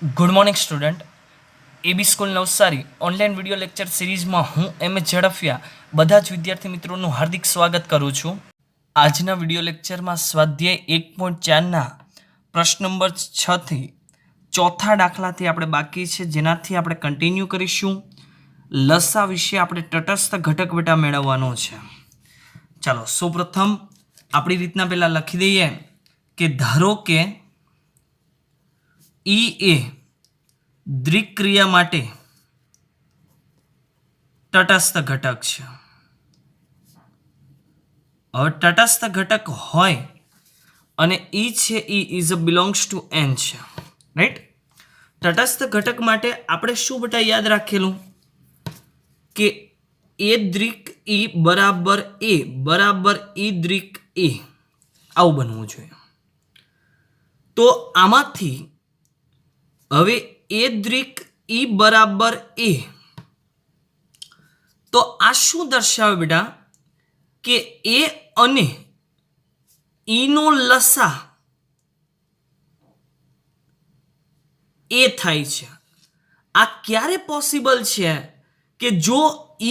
Good morning student. A B school Navsari online video lecture સિરીઝમાં હું એમ એ ઝડફિયા બધા જ વિદ્યાર્થી મિત્રોનું હાર્દિક સ્વાગત કરું છું. આજના વિડીયો લેક્ચરમાં સ્વાધ્યાય 1.4ના પ્રશ્ન નંબર 6થી ચોથા દાખલાથી આપણે બાકી છે, જેનાથી આપણે કન્ટિન્યુ કરીશું. લસા વિશે આપણે તટસ્થ ઘટક બેટા મેળવવાનો છે. ચાલો સૌપ્રથમ આપણી રીતના પહેલાં લખી દઈએ કે ધારો કે ઈ એ દ્વિક્રિયા માટે તટસ્થ ઘટક છે. હવે તટસ્થ ઘટક હોય અને ઈ છે e is a belongs to N છે, રાઈટ. તટસ્થ ઘટક માટે આપણે શું બેટા યાદ રાખેલું કે એ દ્વિક ઈ બરાબર ઈ દ્વિક એ આવું બનવું જોઈએ. તો આમાંથી હવે એ દ્વિક ઈ બરાબર એ, તો આ શું દર્શાવે બેટા કે એ અને ઈનો લસા એ થાય છે. આ ક્યારે પોસિબલ છે કે જો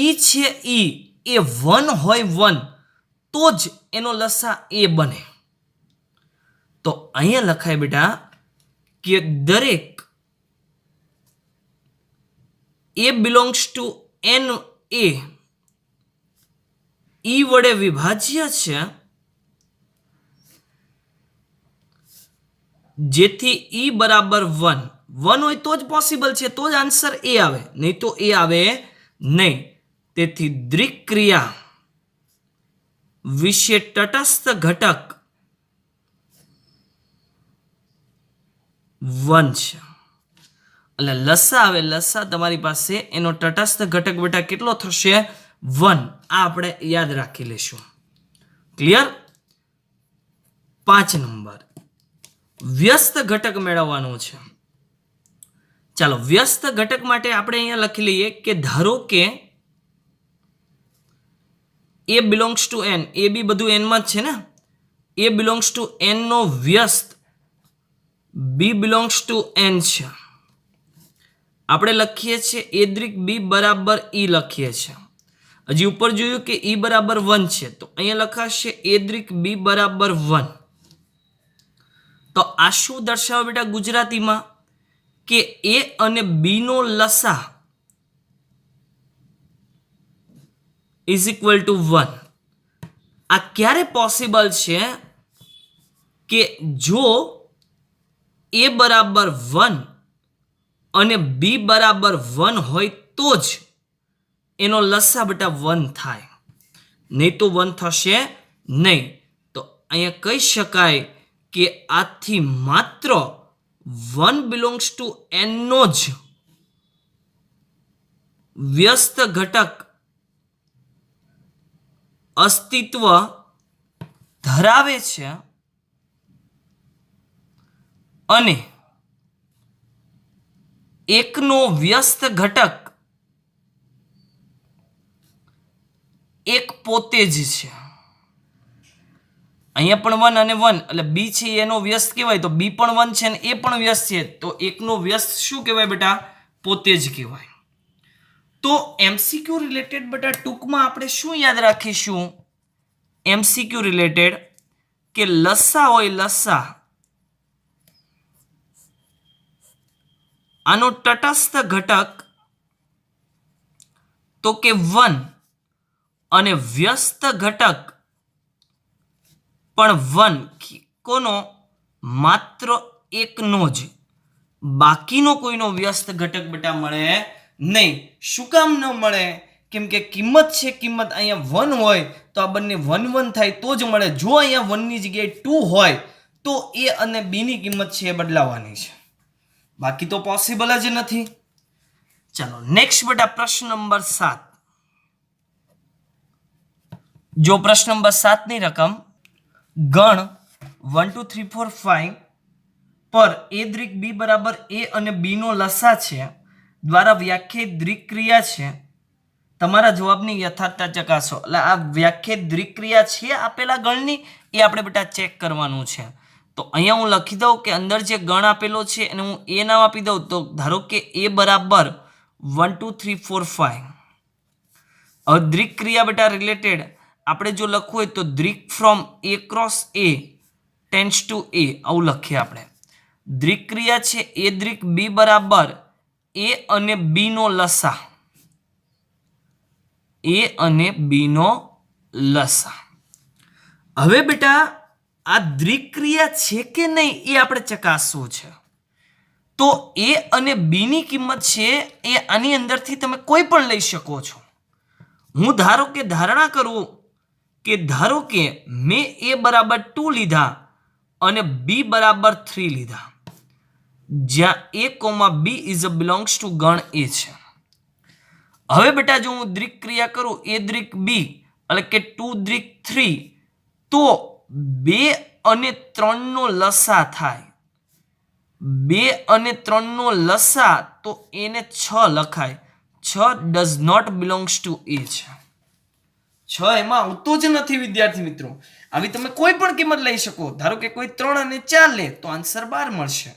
ઈ છે ઈ એ 1 હોય 1 તો જ એનો લસા એ બને. તો અહીંયા લખાય બેટા કે દરેક એ બિલોંગ્સ ટુ એન એ ઈ વડે વિભાજ્ય છે, જેથી ઈ બરાબર 1 હોય તો જ પોસિબલ છે, તો જ આન્સર એ આવે, નહીં તો એ આવે નહીં. તેથી દ્વિક્રિયા વિશે તટસ્થ ઘટક 1 છે. એટલે લસા આવે, લસા તમારી પાસે એનો તટસ્થ ઘટક બેટા કેટલો થશે? 1. આ આપણે યાદ રાખી લેશું. ક્લિયર? 5 નંબર વ્યસ્ત ઘટક મેળવવાનું છે. ચાલો વ્યસ્ત ઘટક માટે આપણે અહીંયા લખી લઈએ કે ધારો કે એ બિલોંગ્સ ટુ એન, એ બી બધું એનમાં જ છે ને, એ બિલોંગ્સ ટુ એન નો વ્યસ્ત બી બિલોંગ્સ ટુ એન છે. આપણે લખીએ છીએ એ દ્વિક બી બરાબર ઈ લખીએ છીએ. હજી ઉપર જોયું કે ઈ બરાબર 1 છે, તો અહીંયા લખાશે એ દ્વિક બી બરાબર 1. તો આ શું દર્શાવે બેટા ગુજરાતીમાં કે એ અને બી નો લસા ઇઝ ઇક્વલ ટુ 1. આ ક્યારે પોસિબલ છે કે જો એ બરાબર 1 અને બી બરાબર 1 હોય તો જ એનો લસા બેટા 1 થાય, નહીં તો 1 થશે નહીં. તો અહીંયા કહી શકાય કે આથી માત્ર 1 બિલોંગ્સ ટુ એન નો જ વ્યસ્ત ઘટક અસ્તિત્વ ધરાવે છે અને એકનો વ્યસ્ત ઘટક એક પોતે જ છે. અહીંયા પણ 1 અને 1 એટલે બી છે એનો વ્યસ્ત કહેવાય, તો બી પણ 1 છે અને એ પણ વ્યસ્ત છે, તો એકનો વ્યસ્ત શું કહેવાય બેટા? પોતે જ કહેવાય. તો એમસીક્યુ રિલેટેડ બેટા ટૂંકમાં આપણે શું યાદ રાખીશું? એમસીક્યુ રિલેટેડ કે લસા હોય લસા, આનો તટસ્થ ઘટક તો કે 1 અને વ્યસ્ત ઘટક પણ 1. કોનો? માત્ર એકનો જ, બાકીનો કોઈનો વ્યસ્ત ઘટક બેટા મળે નહીં. શું કામ ન મળે? કેમ કે કિંમત છે, કિંમત અહીંયા 1 હોય તો આ બંને 1 1 થાય તો જ મળે. જો અહીંયા 1 ની જગ્યાએ 2 હોય તો એ અને બી ની કિંમત છે એ બદલાવાની છે, બાકી તો પોસિબલ જ નથી. ચાલો નેક્સ્ટ બેટા પ્રશ્ન નંબર 7. જો પ્રશ્ન નંબર 7 ની રકમ ગણ 1 2 3 4 5 પર એ દ્વિક બી બરાબર એ અને બી નો લસા છે દ્વારા વ્યાખ્યાયિત દ્વિક્રિયા છે. તમારા જવાબની યથાર્થતા ચકાસો. એટલે આ વ્યાખ્યાયિત દ્વિક્રિયા છે આપેલા ગણની, એ આપણે બેટા ચેક કરવાનું છે. તો અહીંયા હું લખી દઉં કે અંદર જે ગણ આપેલો છે એને હું એ નામ આપી દઉં. તો ધારો કે એ બરાબર 1 2 3 4 5. હવે દ્રિક ક્રિયા બેટા રિલેટેડ આપણે જો લખવું હોય તો દ્રિક from A cross A tends to A, આવું લખીએ આપણે. દ્રિક ક્રિયા છે એ દ્રિક બી બરાબર એ અને બી નો લસા, એ અને બી નો લસા. હવે બેટા આ દ્રિક ક્રિયા છે કે નહીં એ આપણે ચકાસવું છે. તો એ અને બી ની કિંમત છે એ આની અંદરથી તમે કોઈ પણ લઈ શકો છો. હું ધારણા કરું કે ધારો કે મેં એ બરાબર 2 લીધા અને બી બરાબર 3 લીધા, જ્યાં A comma B is belongs to ગણ એ છે. હવે બેટા જો હું દ્રિક ક્રિયા કરું એ દ્રિક બી એટલે કે 2 દ્રિક 3, તો 2 અને 3 નો લસા થાય. 2 અને 3 નો લસા તો એને 6 લખાય. 6 ડઝ નોટ બિલોંગ્સ ટુ એ છે. 6 એમાં આવતો જ નથી વિદ્યાર્થી મિત્રો. આવી તમે કોઈ પણ કિંમત લઈ શકો. ધારો કે કોઈ 3 અને 4 લે તો આન્સર 12 મળશે.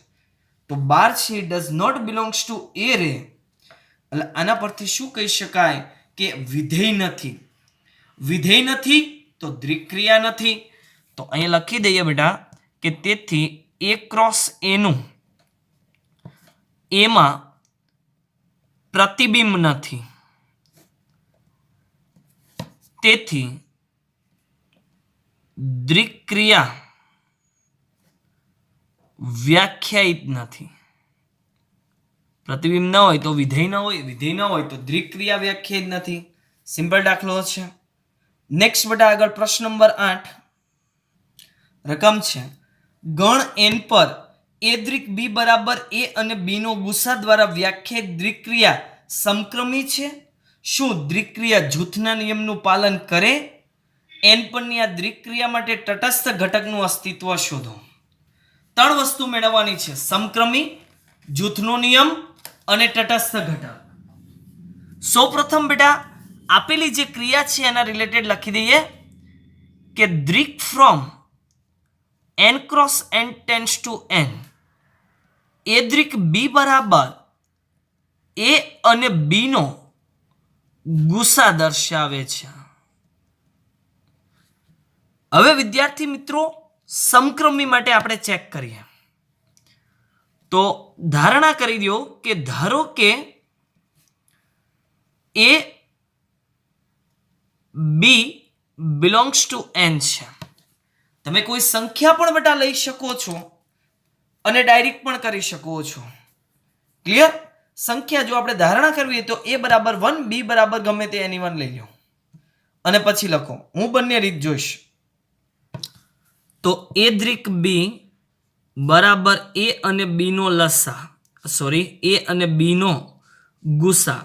તો 12 છે ડઝ નોટ બિલોંગ્સ ટુ એ રે. એટલે આના પરથી શું કહી શકાય કે વિધેય નથી. વિધેય નથી તો દ્રિક ક્રિયા નથી. તો અહીંયા લખી દઈએ બેટા કે તેથી એ ક્રોસ એનું એમાં પ્રતિબિંબ નથી, તેથી દ્રિક ક્રિયા વ્યાખ્યાયિત નથી. પ્રતિબિંબ ન હોય તો વિધેય ન હોય, વિધેય ન હોય તો દ્રિક ક્રિયા વ્યાખ્યાયિત નથી. સિમ્પલ દાખલો છે. નેક્સ્ટ બેટા આગળ પ્રશ્ન નંબર 8. રકમ છે ગણ n પર એ દ્રિક બી બરાબર એ અને બી નો ગુસા દ્વારા વ્યાખ્યાયિત દ્રિક ક્રિયા સમક્રમી છે. શું દ્રિક ક્રિયા જૂથના નિયમનું પાલન કરે? n પરની આ દ્રિક ક્રિયા માટે તટસ્થ ઘટકનું અસ્તિત્વ શોધો. 3 વસ્તુ મેળવવાની છે: સમક્રમી, જૂથનો નિયમ અને તટસ્થ ઘટક. સૌપ્રથમ બેટા આપેલી જે ક્રિયા છે એના રિલેટેડ લખી દઈએ કે દ્રિક from n cross n tends to n. A દ્રિક બી બરાબર એ અને બી નો ગુસા દર્શાવે છે. હવે વિદ્યાર્થી મિત્રો સમક્રમી માટે આપણે ચેક કરીએ. તો ધારણા કરી દો કે ધારો કે એ બી બિલોંગ્સ ટુ n છે. તમે કોઈ સંખ્યા પણ બેટા લઈ શકો છો અને ડાયરેક્ટ પણ કરી શકો છો. ક્લિયર? સંખ્યા જો આપણે ધારણા કરવી તો a બરાબર 1, b બરાબર ગમે તે એની 1 લઈ લો અને પછી લખો. હું બંને રીત જોઈશ. તો એ દ્રિક બી બરાબર એ અને બી નો લસા, એ અને બી નો ગુસા.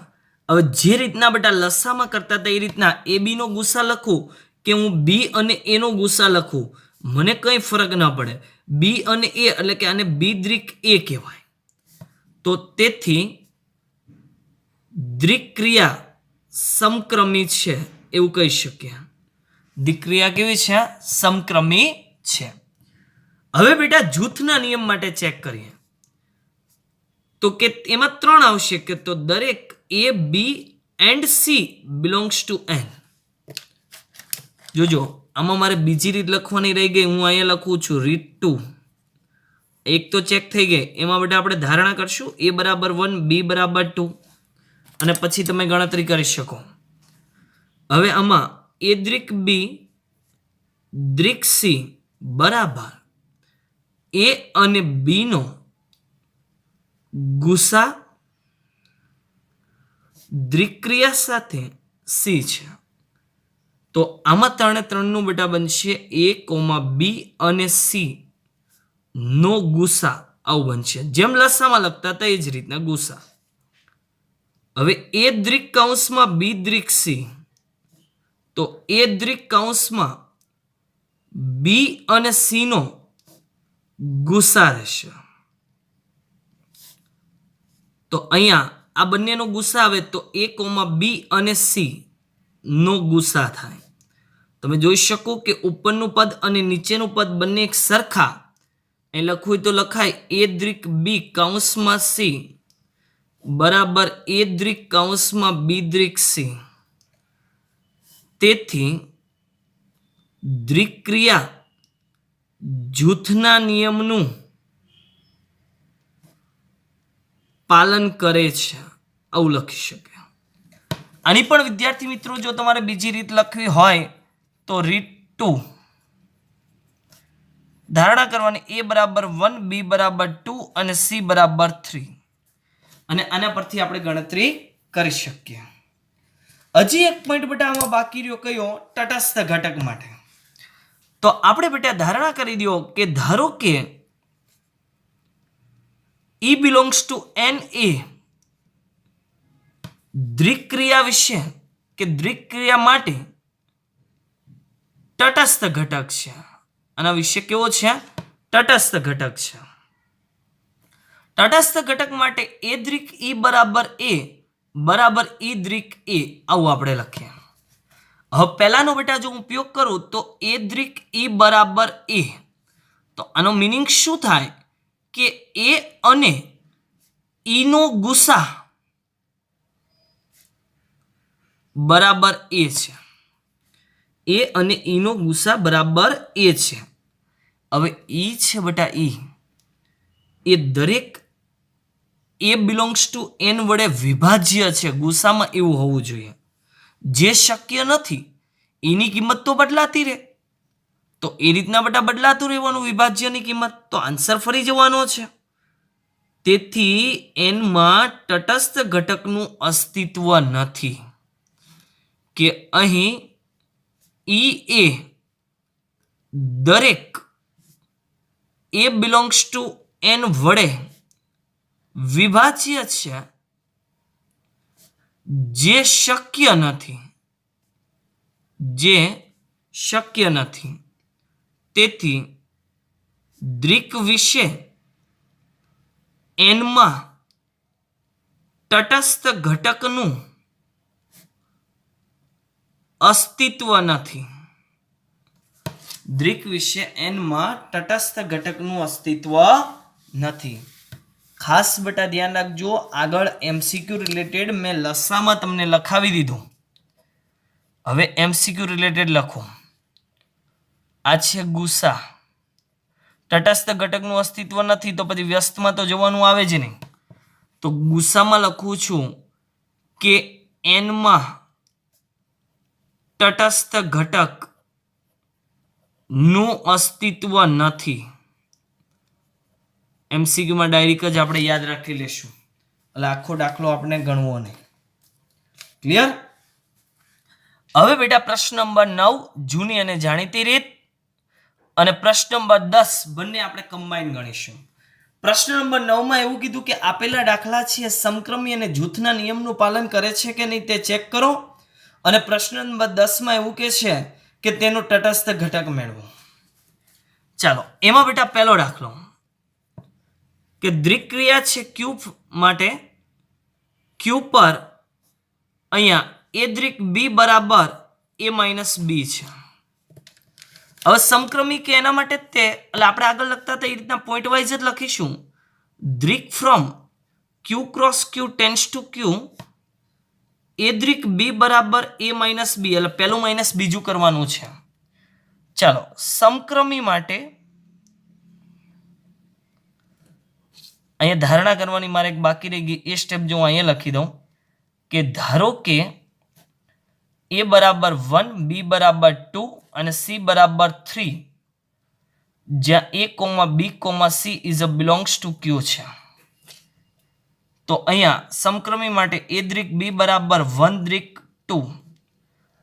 હવે જે રીતના બેટા લસામાં કરતા હતા એ રીતના એ બી નો ગુસા લખું કે હું બી અને એ નો ગુસા લખું, મને કંઈ ફરક ન પડે. બી અને એ એટલે કે આને બી દ્રિક એ કહેવાય. તો તેથી દ્રિક ક્રિયા સમક્રમી છે એવું કહી શકીએ. દ્રિક ક્રિયા કેવી છે? સમક્રમી છે. હવે બેટા જૂથના નિયમ માટે ચેક કરીએ તો કે એમાં 3 આવશે કે તો દરેક A B and C belongs to n. જોજો આમાં મારે બીજી રીત લખવાની રહી ગઈ. હું અહીંયા લખું છું રીત 2. એક તો ચેક થઈ ગઈ. એમાં બેટા આપણે ધારણા કરશું એ બરાબર 1, બી બરાબર 2 અને પછી તમે ગણતરી કરી શકો. હવે આમાં એ દ્રિક બી દ્રિક સી બરાબર એ અને બી નો ગુસા દ્રિક ક્રિયા સાથે સી છે. તો આમાં 3 નું બેટા બનશે એ કોમા બી અને સી નો ગુસા, આવું બનશે. જેમ લસામાં લખતા હતા એ જ રીતના ગુસા. હવે એ દ્રિક કૌંસમાં બી દ્રિક સી, તો એ દ્રિક કૌંસમાં બી અને સી નો ગુસા રહેશે. તો અહીંયા આ બંનેનો ગુસા આવે તો એ કોમા બી અને સી નો ગુસા થાય. તમે જોઈ શકો કે ઉપરનું પદ અને નીચેનું પદ બંને એક સરખા એ લખવું તો લખાય એ દ્રિક બી કૌંસમાં સી બરાબર એ દ્રિક કૌંસમાં બી દ્રિક સી. તેથી દ્રિક ક્રિયા જૂથના નિયમનું પાલન કરે છે, આવું લખી શકે. આની પણ વિદ્યાર્થી મિત્રો જો તમારે બીજી રીત લખવી હોય તો રીત 2 ધારણા કરવાની એ બરાબર 1 બી બરાબર 2 અને સી બરાબર 3 અને આના પરથી આપણે ગણતરી કરી શકીએ. હજી એક પોઈન્ટ બેટા આમાં બાકી રહ્યો કયો? તટસ્થ ઘટક માટે. તો આપણે બેટા ધારણા કરી દો કે ધારો કે E belongs to NA દ્રિક ક્રિયા વિશે કે દ્રિક ક્રિયા માટે તટસ્થ ઘટક છે. આના વિશે કેવો છે? તટસ્થ ઘટક છે. તટસ્થ ઘટક માટે એ દ્રિક E બરાબર E દ્રિક A આવું આપણે લખીએ. હવે પહેલાનો બેટા જો ઉપયોગ કરું તો એ દ્રિક E બરાબર A, તો આનો મીનિંગ શું થાય કે એ અને ઈ નો ગુસા બરાબર એ છે. એ અને ઈ નો ગુસા બરાબર એ છે. હવે ઈ છે બેટા ઈ એ દરેક એ બિલોંગ્સ ટુ એન વડે વિભાજ્ય છે. ગુસામાં એવું હોવું જોઈએ, જે શક્ય નથી. એની કિંમત તો બદલાતી રહે, તો એ રીતના બેટા બદલાતું રહેવાનું વિભાજ્યની કિંમત, તો આન્સર ફરી જવાનો છે. તેથી એનમાં તટસ્થ ઘટકનું અસ્તિત્વ નથી કે અહીં ઈ એ દરેક એ બિલોંગ્સ ટુ એન વડે વિભાજ્ય છે, જે શક્ય નથી. તેથી દ્રિક વિશે એનમાં તટસ્થ ઘટકનું અસ્તિત્વ નથી. દ્રિક વિશે એનમાં તટસ્થ ઘટકનું અસ્તિત્વ નથી. ખાસ બેટા ધ્યાન રાખજો. આગળ એમસીક્યુ રિલેટેડ મેં લસામાં તમને લખાવી દીધું. હવે એમસીક્યુ રિલેટેડ લખો. આ છે ગુસા. તટસ્થ ઘટકનું અસ્તિત્વ નથી તો પછી વ્યસ્તમાં તો જવાનું આવે જ નહીં. તો ગુસામાં લખું છું કે એનમાં તટસ્થ ઘટક નું અસ્તિત્વ નથી. એમસીક્યુમાં ડાયરેક્ટ જ આપણે યાદ રાખી લેશું, એટલે આખો દાખલો આપણે ગણવો નહીં. ક્લિયર? હવે બેટા પ્રશ્ન નંબર 9 જૂની અને જાણીતી રીત અને પ્રશ્ન નંબર 10 બંને આપણે કમ્બાઈન ગણીશું. પ્રશ્ન નંબર 9 માં એવું કીધું કે આપેલા દાખલા છે સમક્રમી અને જૂથના નિયમનું પાલન કરે છે કે નહીં તે ચેક કરો. અને પ્રશ્ન નંબર 10 માં એવું કહે છે કે તેનો તટસ્થ ઘટક મેળવો. ચાલો એમાં બેટા પહેલો દાખલો કે દ્રિક ક્રિયા છે ક્યુ માટે ક્યુ પર અહીંયા એ દ્રિક બી બરાબર એ માઇનસ બી છે. હવે સમક્રમી કે એના માટે તે એટલે આપણે આગળ લખતા હતા એ રીતના પોઈન્ટ વાઇઝ જ લખીશું. દ્રિક from Q cross Q tends to Q A દ્રિક બી બરાબર એ માઇનસ બી, એટલે પહેલું માઇનસ બીજું કરવાનું છે. ચાલો સમક્રમી માટે અહીંયા ધારણા કરવાની મારે એક બાકી રહી ગઈ. એ સ્ટેપ જો હું અહીંયા લખી દઉં કે ધારો કે એ બરાબર 1 બી બરાબર 2 અને સી બરાબર 3, જ્યાં A comma B comma C is a belongs to Q છે. તો અહીંયા સમક્રમી માટે એ દ્રિક બી બરાબર 1 દ્રિક 2,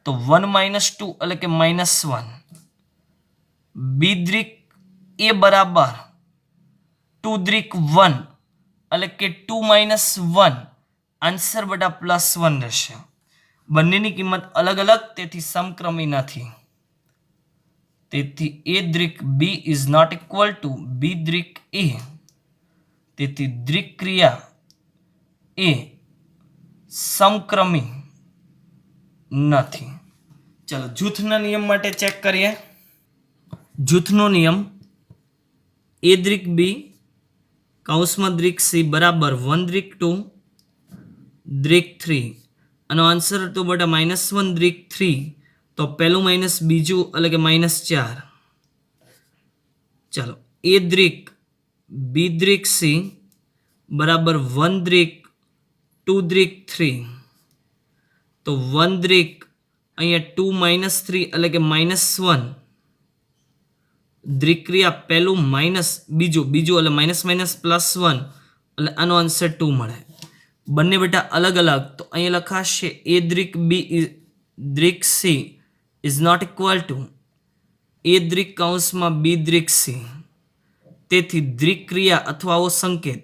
તો 1 માઇનસ 2 એટલે કે -1. બી દ્રિક એ બરાબર 2 દ્રિક 1 એટલે કે 2 માઇનસ 1, આન્સર બેટા +1 રહેશે. બંનેની કિંમત અલગ અલગ, તેથી સમક્રમી નથી. તેથી એ દ્રિક B is not equal to B દ્રિક એ. તેથી દ્રિક ક્રિયા એ સમક્રમી નથી. ચલો જૂથના નિયમ માટે ચેક કરીએ. જૂથનો નિયમ ए द्रिक बी कौंसमां द्रिक सी बराबर 1 द्रिक 2 द्रिक 3 आनो आंसर तो बेटा -1 द्रिक 3 तो पहलू माइनस बीजू એટલે કે -4 चलो ए द्रिक बी द्रिक सी बराबर 1 द्रिक 2 द्रिक 3 तो 1 द्रिक अहींया 2 -3 એટલે કે -1 દ્રિક ક્રિયા પહેલું માઇનસ બીજું બીજું એટલે -+1 એટલે આનો આન્સર 2 મળે બંને બેટા અલગ અલગ તો અહીંયા લખાશે એ દ્રિક બી દ્રિક C is not equal to A દ્રિક કૌંસમાં બી દ્રિક સી તેથી દ્રિક ક્રિયા અથવા આવો સંકેત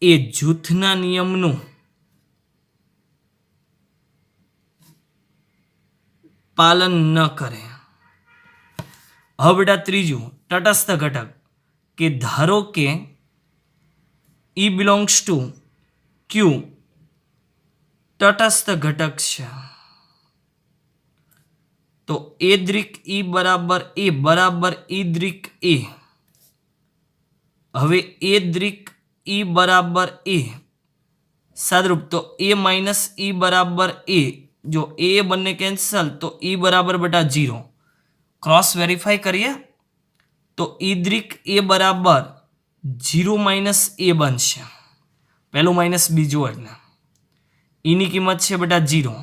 એ જૂથના નિયમનું પાલન ન કરે. હવે બેટા ત્રીજું તટસ્થ ઘટક કે ધારો કે E બિલોંગ્સ ટુ Q તટસ્થ ઘટક છે તો એ દ્રિક E બરાબર E દ્રિક A. હવે એ દ્રિક E બરાબર A સાદરૂપ તો A માઇનસ E બરાબર A જો A બંને કેન્સલ તો E બરાબર બેટા 0 क्रॉस वेरीफाई करिए तो ई द्रिक ए बराबर 0 माइनस ए बनशे पहलू माइनस बीजू एटले ई नी किंमत छे बेटा 0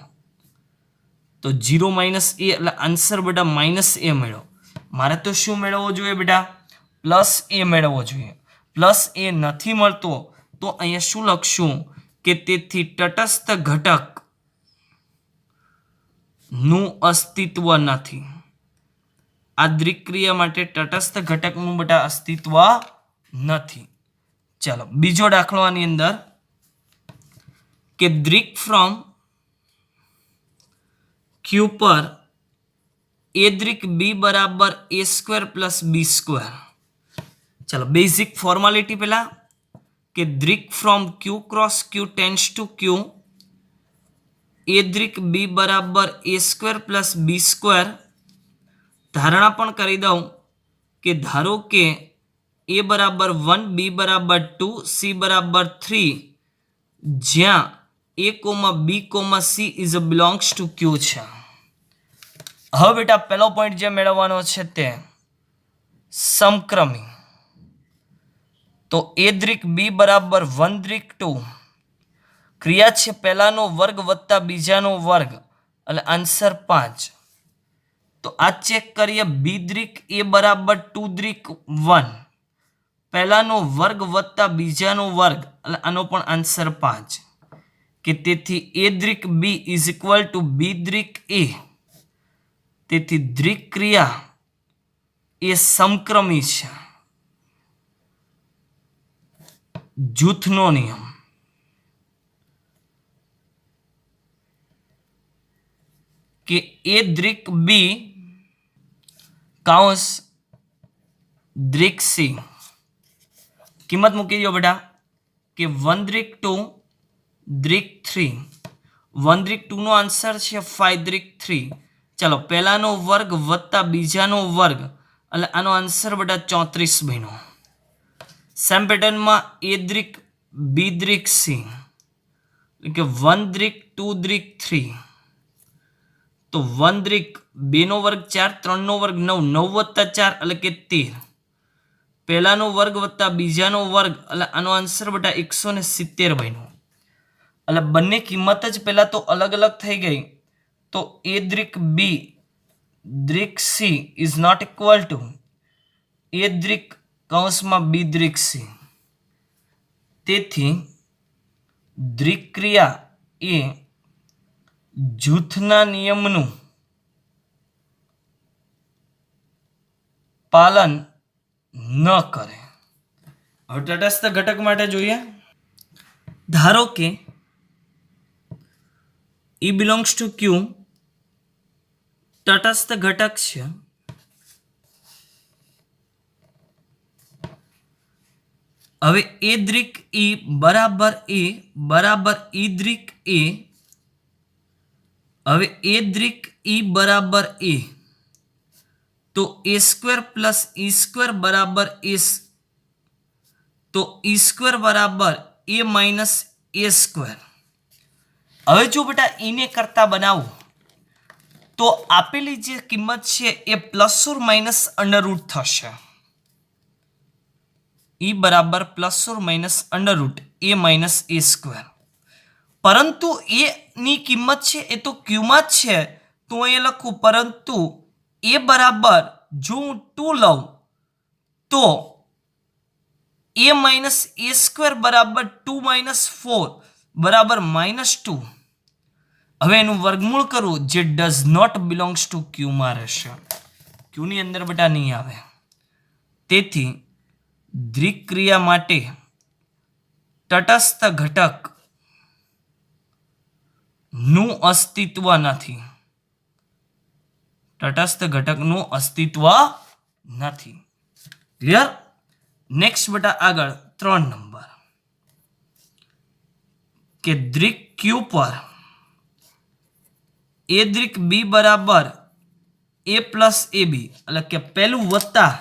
तो 0 माइनस ए એટલે આન્સર બેટા માઇનસ એ મેળવો મારે તો શું મેળવવો જોઈએ બેટા પ્લસ એ મેળવવો જોઈએ પ્લસ એ નથી મળતો તો અહીંયા શું લખશું કે તેથી તટસ્થ ઘટક નું અસ્તિત્વ નથી. આ દ્રિક ક્રિયા માટે તટસ્થ ઘટકનું બેટા અસ્તિત્વ નથી. ચાલો બીજો દાખલો આની અંદર કે દ્રિક ફ્રોમ Q પર એ દ્રિક B બરાબર A² પ્લસ B². ચાલો બેઝિક ફોર્માલિટી પેલા કે દ્રિક from Q cross Q tends to Q A દ્રિક B બરાબર A² પ્લસ B². धारणा पण करी दऊं कि धारो के ए बराबर 1 बी बराबर 2 सी बराबर 3 ज्या A comma B comma C is belongs to Q छे. હવે બેટા પહેલો પોઈન્ટ જે મેળવવાનો છે તે સમક્રમી તો એ દ્રિક બી બરાબર 1 દ્રિક 2 ક્રિયા છે પહેલાનો વર્ગ વત્તા બીજાનો વર્ગ એટલે આન્સર 5. तो आ चेक करिए बी द्रिक ए बराबर 2 द्रिक 1 पहलानो वर्ग वत्ता बीजानो वर्ग એટલે આનો પણ આન્સર 5 કે તેથી એ દ્રિક B is equal to B દ્રિક એ તેથી દ્રિક ક્રિયા એ સમક્રમી છે. જૂથનો નિયમ કે એ દ્રિક બી काउंस द्रिक सी किंमत मूकी दो बेटा कि 1 द्रिक 2 द्रिक 3 1 द्रिक 2 नो आंसर है 5 द्रिक 3. चलो पहला नो वर्ग वत्ता बीजा नो वर्ग એટલે આનો આન્સર બેટા 34 બન્યો. સેમ પેટર્ન માં એ દ્રિક બી દ્રિક સી એટલે કે 1 દ્રિક 2 દ્રિક 3 तो 1 द्रिक 2 નો વર્ગ 4 3 નો વર્ગ 9 9 વત્તા 4 એટલે કે 13 પહેલાનો વર્ગ વત્તા બીજાનો વર્ગ એટલે આનો આન્સર બેટા 170 બન્યો. એટલે બંને કિંમત જ પહેલા તો અલગ અલગ થઈ ગઈ તો એ દ્રિક B દ્રિક C is not equal to ए द्रिक કૌંસમાં બી દ્રિક सी. તેથી દ્રિક ક્રિયા એ જૂથના નિયમનું પાલન ન કરે. હવે તટસ્થ ઘટક માટે જોઈએ. ધારો કે E બિલોંગ્સ ટુ Q તટસ્થ ઘટક છે. હવે એ દ્રિક E બરાબર E દ્રિક A. હવે એ દ્રિક E બરાબર A તો A² પ્લસ E² બરાબર તો ઈ સ્ક્વેર બરાબર એ માઇનસ એ સ્ક્વેર. હવે જો બેટા ઈને કરતા બનાવું તો આપેલી જે કિંમત છે એ પ્લસ ઓર માઇનસ અંડરરૂટ થશે. ઈ બરાબર plus or minus under root A minus A square. પરંતુ એ ની કિંમત છે એ તો ક્યુમાં જ છે, તો અહીંયા લખું પરંતુ એ બરાબર જો હું 2 લઉં તો એ માઇનસ એ સ્ક્વેર બરાબર 2 માઇનસ 4 બરાબર -2. હવે એનું વર્ગમૂળ કરવું જે ડઝ નોટ બિલોંગ્સ ટુ ક્યુમાં રહેશે, ક્યુની અંદર બેટા નહીં આવે. તેથી દ્વિક ક્રિયા માટે તટસ્થ ઘટક નું અસ્તિત્વ નથી. તટસ્થ ઘટકનું અસ્તિત્વ નથી. ક્લિયર? નેક્સ્ટ બેટા આગળ 3 નંબર કે દ્વિક ક્યુ પર એ દ્વિક બી બરાબર એ પ્લસ એ બી, એટલે કે પહેલું વત્તા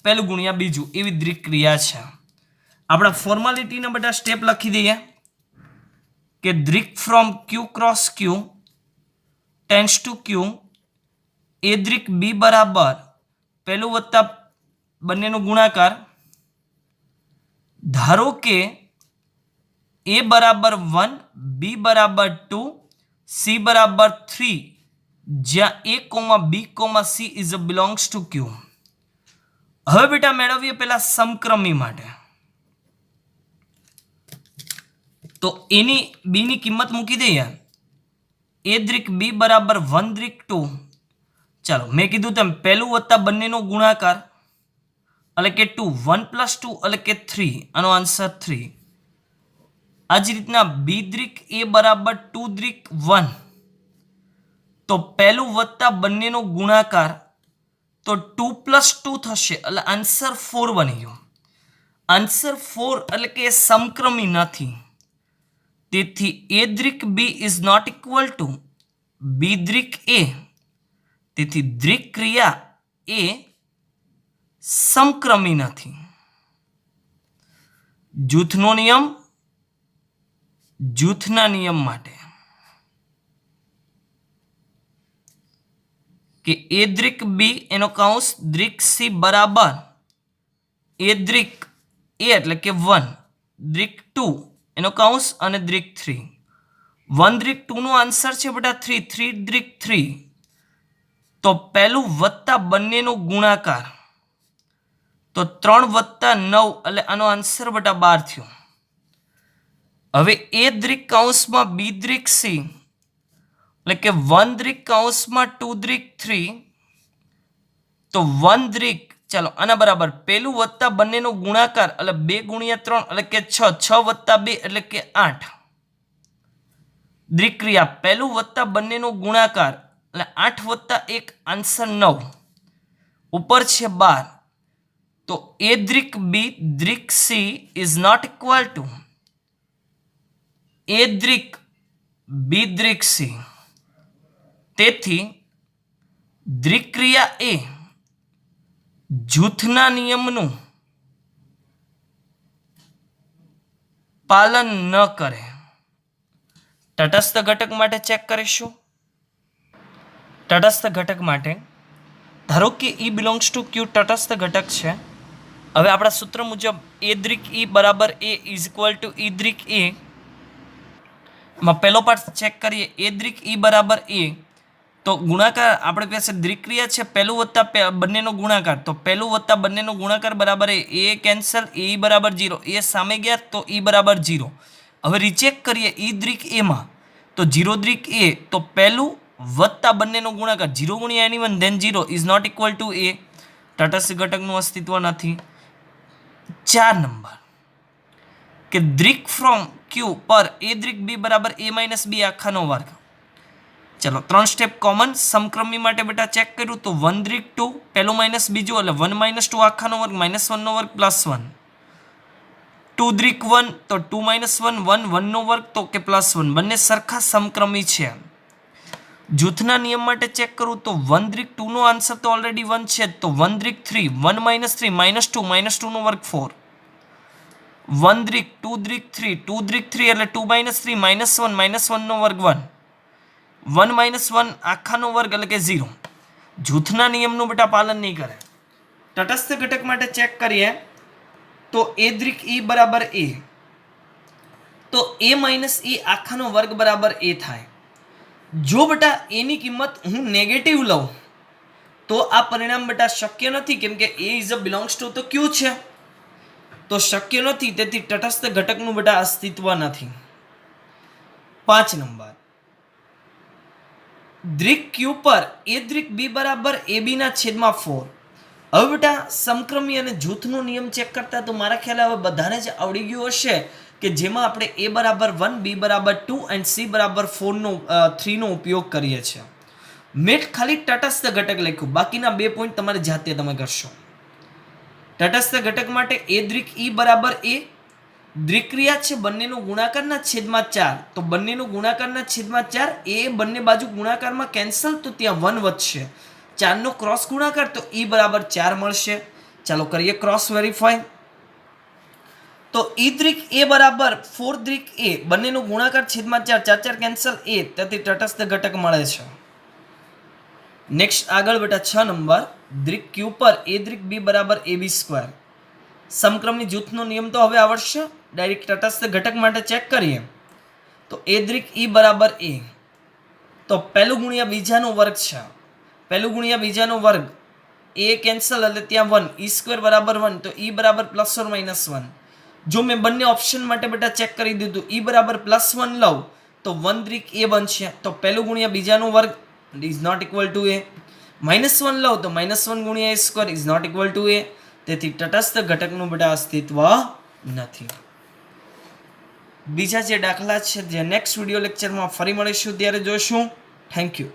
પહેલું ગુણ્યા બીજું એવી દ્વિક ક્રિયા છે. આપણા ફોર્માલિટીના બધા સ્ટેપ લખી દઈએ કે દ્વિક from Q cross Q tends to Q A દ્વિક બી બરાબર પહેલું વત્તા બંનેનો ગુણાકાર. ધારો કે એ બરાબર 1, બી બરાબર 2, સી બરાબર 3, જ્યાં A comma B comma C is belongs to Q. હવે બેટા મેળવીએ પેલા સમક્રમી માટે. તો એની બી ની કિંમત મૂકી દઈએ. એ દ્વિક બી બરાબર 1 દ્વિક 2. ચાલો મેં કીધું તેમ પહેલું વત્તા બંનેનો ગુણાકાર એટલે કે 2, 1 + 2 એટલે કે 3. આનો આન્સર 3. આ જ રીતના બી દ્વિક એ બરાબર 2 દ્વિક 1. તો પહેલું વત્તા બંનેનો ગુણાકાર તો 2 + 2 થશે એટલે આન્સર 4 બની ગયો. આન્સર 4 એટલે કે એ સમક્રમી નથી. તેથી એ દ્વિક b is not equal to b દ્વિક એ. તેથી દ્વિક ક્રિયા એ સમક્રમી નથી. જૂથનો નિયમ, જૂથના નિયમ માટે કે એ દ્વિક બી એનો કૌંસ દ્વિક સી બરાબર એ દ્વિક એ એટલે કે 1 દ્વિક 2 એનો કૌંસ અને દ્વિક 3. 1 દ્વિક 2 નો આન્સર છે બેટા 3, 3 દ્વિક 3. તો પહેલું વત્તા બંનેનો ગુણાકાર તો 3 + 9 એટલે આનો આન્સર બેટા 12 થયો. હવે એ દ્વિક કૌંસમાં બી દ્વિક સી એટલે કે 1 દ્વિક કૌંસમાં 2 દ્વિક 3. તો 1 દ્વિક ચાલો આના બરાબર પહેલું વત્તા બંનેનો ગુણાકાર એટલે 2 × 3 એટલે કે 6, 6 + 2 એટલે કે 8. દ્વિક ક્રિયા પહેલું વત્તા બંનેનો ગુણાકાર એટલે 8 + 1 આન્સર 9. ઉપર છે 12. તો એ દ્વિક બી દ્વિક c is not equal to a દ્વિક બી દ્વિક સી. તેથી દ્વિક ક્રિયા એ જૂથના નિયમનું પાલન ન કરે. તટસ્થ ઘટક માટે ચેક કરીશું. તટસ્થ ઘટક માટે ધારો કે ઈ બિલોંગ્સ ટુ ક્યુ તટસ્થ ઘટક છે. હવે આપણા સૂત્ર મુજબ એ દ્વિક ઈ બરાબર એ ઇઝ ઇક્વલ ટુ ઈ દ્વિક એ. માં પહેલો પાર્ટ ચેક કરીએ. એ દ્વિક ઈ બરાબર એ તો ગુણાકાર આપણી પાસે દ્વિક ક્રિયા છે પહેલું વત્તા બંનેનો ગુણાકાર. તો પહેલું વત્તા બંનેનો ગુણાકાર બરાબર એ કેન્સલ, એ બરાબર 0. એ સામે ગયા તો ઈ બરાબર 0. હવે રીચેક કરીએ ઈ દ્વિક એમાં તો 0 દ્વિક એ તો પહેલું વત્તા બંનેનો ગુણાકાર 0 × anyone then 0 is not equal to a. તટસ્થ ઘટકનું અસ્તિત્વ નથી. 4 નંબર કે દ્વિક ફ્રોમ ક્યુ પર એ દ્વિક બી બરાબર a - b આખાનો વર્ગ. ચલો 3 સ્ટેપ કોમન. સમક્રમી માટે બેટા ચેક કર્યું તો 1 દ્વિક 2 પહેલું માઇનસ બીજું એટલે 1 - 2 આખાનો વર્ગ -1 નો વર્ગ +1. 2 દ્વિક 1 તો 2 - 1 1 1 નો વર્ગ તો કે +1. બંને સરખા સમક્રમી છે. જૂથના નિયમ માટે ચેક કરું તો 1 દ્વિક 2 નો આન્સર તો ઓલરેડી 1 છે. તો 1 દ્વિક 3 1 - 3 -2 -2 નો વર્ગ 4. 1 દ્રિક 2 દ્રિક 3 2 દ્રિક 3 એટલે 2 - 3 -1 નો વર્ગ 1 1 - 1 આખાનો વર્ગ એટલે કે 0. જૂથના નિયમનું બેટા પાલન નહીં કરે. તટસ્થ ઘટક માટે ચેક કરીએ તો a દ્રિક e બરાબર a, તો a - e આખાનો વર્ગ બરાબર a થાય. જો બેટા a ની કિંમત હું નેગેટિવ લઉં તો આ પરિણામ બેટા શક્ય નથી, કેમ કે a is a belongs two તો q છે, તો શક્ય નથી. તેથી તટસ્થ ઘટકનું બેટા અસ્તિત્વ નથી. 5 નંબર, દ્રિક q પર a દ્રિક b બરાબર ab ના છેદમાં 4. હવે બેટા સમક્રમી અને જૂથનો નિયમ ચેક કરતા તો મારા ખ્યાલે હવે બધાને જ આવડી ગયું હશે કે જેમાં આપણે a બરાબર 1, b બરાબર 2 અને c બરાબર 3 નો ઉપયોગ કરીએ છીએ. મેં ખાલી તટસ્થ ઘટક લખ્યું, બાકીના 2 પોઈન્ટ તમારે જાતે તમે કરશો. તટસ્થ ઘટક માટે a દ્રિક e બરાબર a, દ્વિક્રિયા છે બંનેનો ગુણાકારના છેદમાં 4, તો બંનેનો ગુણાકારના છેદમાં 4, એ બંને બાજુ ગુણાકારમાં કેન્સલ, તો ત્યાં 1 વધશે. 4 નો ક્રોસ ગુણાકાર તો e બરાબર 4 મળશે. ચાલો કરીએ ક્રોસ વેરીફાઈ. તો e દ્રિક a બરાબર 4 દ્રિક a, બંનેનો ગુણાકાર છેદમાં 4, 4 4 કેન્સલ a, તેથી તટસ્થ ઘટક મળે છે. નેક્સ્ટ આગળ બેટા 6 નંબર, દ્રિક q પર a દ્રિક b બરાબર ab². સમક્રમી જૂથનો નિયમ તો હવે આવડશે. ડાયરેક્ટ તટસ્થ ઘટક માટે ચેક કરીએ તો a દ્રિક e બરાબર a, તો પહેલું ગુણ્યા બીજાનો વર્ગ છે, પહેલું ગુણ્યા બીજાનો વર્ગ, a કેન્સલ એટલે ત્યાં 1, e² બરાબર 1, તો e બરાબર +or -1. જો મેં બંને ઓપ્શન માટે બેટા ચેક કરી દીધું, e બરાબર +1 લઉં તો 1 દ્રિક a બનશે, તો પહેલું ગુણ્યા બીજાનો વર્ગ is not equal to a. -1 લઉં તો -1 ગુણ્યા a² is not equal to a. તેથી તટસ્થ ઘટકનું બેટા અસ્તિત્વ નથી. બીજા જે દાખલા છે જે નેક્સ્ટ વિડીયો લેક્ચરમાં ફરી મળીશું ત્યારે જોઈશું. Thank you.